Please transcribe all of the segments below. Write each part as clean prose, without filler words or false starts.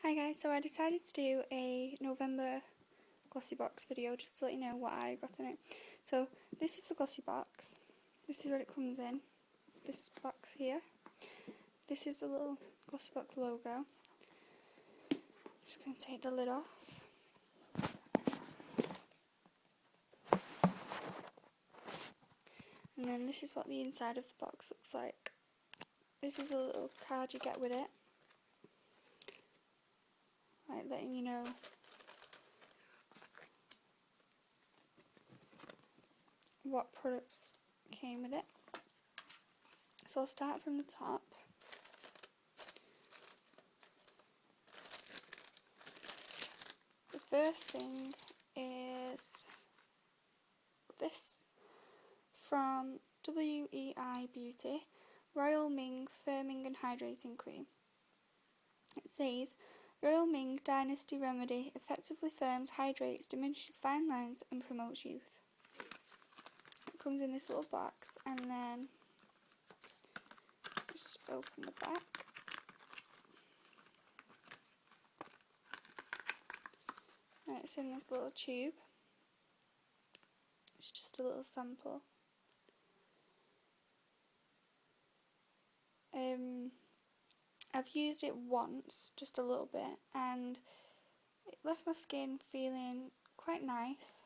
Hi guys, so I decided to do a November glossy box video just to let you know what I got in it. So this is the glossy box. This is what it comes in. This box here. This is the little glossy box logo. Just going to take the lid off. And then this is what the inside of the box looks like. This is a little card you get with it, like letting you know what products came with it. So I'll start from the top. The first thing is this from WEI Beauty, Royal Ming Firming and Hydrating Cream. It says, Royal Ming Dynasty Remedy effectively firms, hydrates, diminishes fine lines and promotes youth. It comes in this little box, and then just open the back. And it's in this little tube. It's just a little sample. I've used it once, just a little bit, and it left my skin feeling quite nice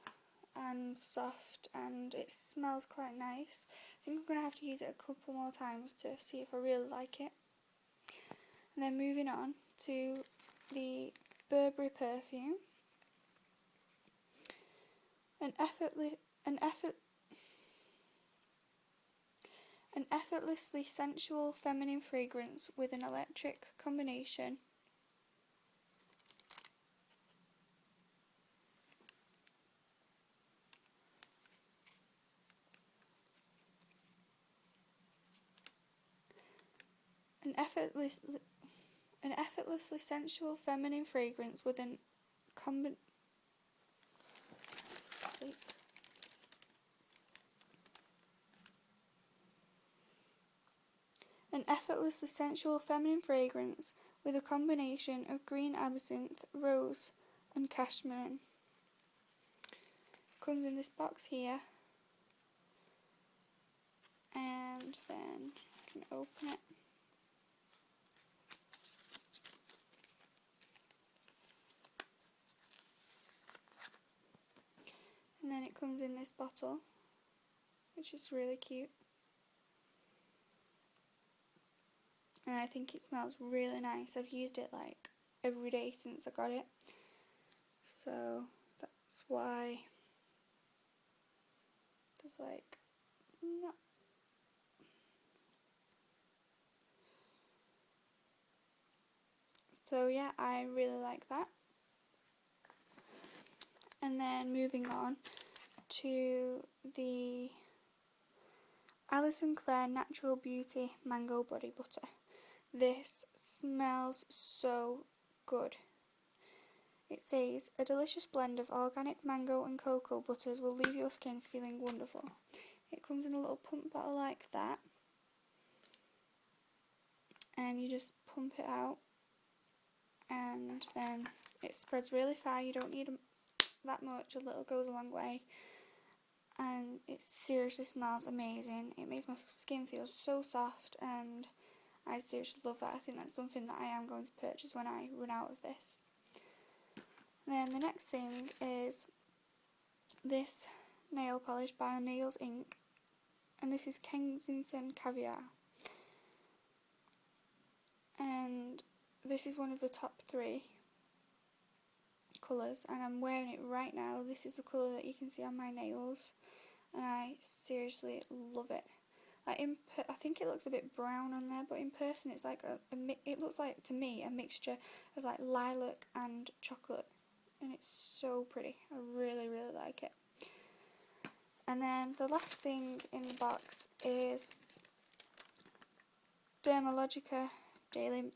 and soft, and it smells quite nice. I think I'm going to have to use it a couple more times to see if I really like it. And then moving on to the Burberry perfume. An effortlessly sensual feminine fragrance with an electric combination. An effortlessly sensual feminine fragrance with an An effortlessly sensual feminine fragrance with a combination of green absinthe, rose and cashmere. Comes in this box here, and then you can open it. And then it comes in this bottle, which is really cute. And I think it smells really nice. I've used it like every day since I got it, so that's why there's like no. So yeah, I really like that. And then moving on to the Alison Claire Natural Beauty Mango Body Butter. This smells so good. It says, a delicious blend of organic mango and cocoa butters will leave your skin feeling wonderful. It comes in a little pump bottle like that, and you just pump it out, and then it spreads really far. You don't need that much, a little goes a long way, and it seriously smells amazing. It makes my skin feel so soft, and I seriously love that. I think that's something that I am going to purchase when I run out of this. Then the next thing is this nail polish by Nails Inc. And this is Kensington Caviar. And this is one of the top 3 colours, and I'm wearing it right now. This is the colour that you can see on my nails, and I seriously love it. Like I think it looks a bit brown on there, but in person it's like it looks like, to me, a mixture of like lilac and chocolate, and it's so pretty. I really, really like it. And then the last thing in the box is Dermalogica Daily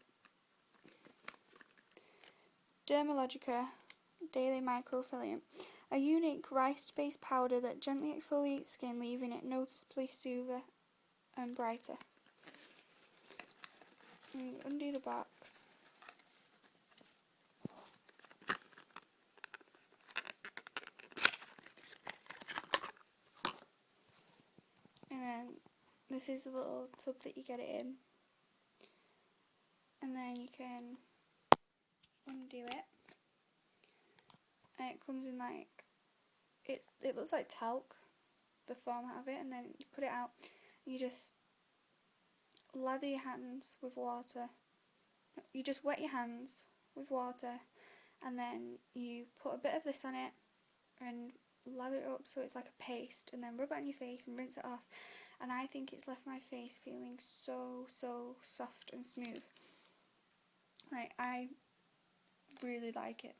Microfilling, a unique rice-based powder that gently exfoliates skin, leaving it noticeably soother and brighter. And undo the box, this is the little tub that you get it in, and then you can undo it, and it comes in like, it looks like talc, the format of it, and then you put it out, and you just lather your hands with water. You just wet your hands with water, and then you put a bit of this on it and lather it up so it's like a paste, and then rub it on your face and rinse it off. And I think it's left my face feeling so soft and smooth. Like, I really like it.